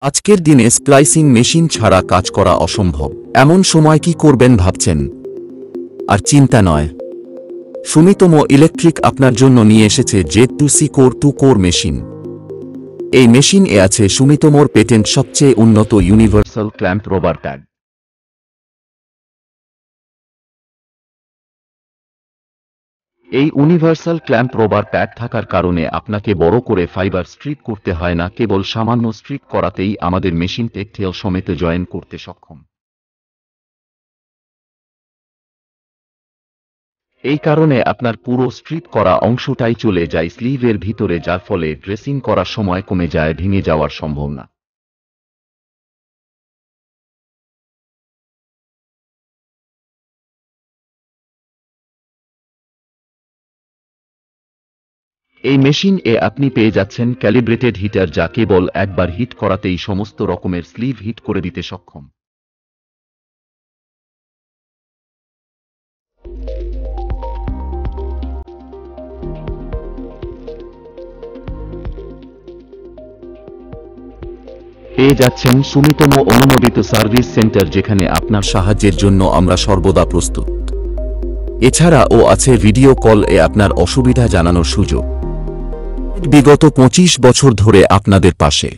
আজকের দিনে splicing machine ছাড়া কাজ করা অসম্ভব। এমন সময় কি করবেন ভাবছেন? আর চিন্তা নয়, সুমিতোমো ইলেকট্রিক আপনার জন্য নিয়ে এসেছে Z2C কোর 2 কোর মেশিন। এই মেশিন এ আছে সুমিতোমোর পেটেন্ট সবচেয়ে উন্নত ইউনিভার্সাল ক্ল্যাম্প রবার প্যাড। এই ইউনিভার্সাল ক্ল্যাম্প রবার প্যাড থাকার কারণে আপনাকে বড় করে ফাইবার স্ট্রিপ করতে হয় না, কেবল সামান্য স্ট্রিপ করাতেই আমাদের মেশিন টেকটেল সমেত জয়েন করতে সক্ষম। এই কারণে আপনার পুরো স্ট্রিপ করা অংশটাই চলে যায় স্লিভের ভিতরে, যার ফলে ড্রেসিং করার সময় কমে যায় ভেঙে যাওয়ার সম্ভাবনা। এই মেশিন এ আপনি পেয়ে যাচ্ছেন ক্যালিব্রেটেড হিটার, যা কেবল একবার হিট করাতেই সমস্ত রকমের স্লিভ হিট করে দিতে সক্ষম। পেয়ে যাচ্ছেন সুমিতোমো অনুমোদিত সার্ভিস সেন্টার, যেখানে আপনার সাহায্যের জন্য আমরা সর্বদা প্রস্তুত। এছাড়াও আছে ভিডিও কল এ আপনার অসুবিধা জানানোর সুযোগ। বিগত 25 বছর ধরে আপনাদের পাশে।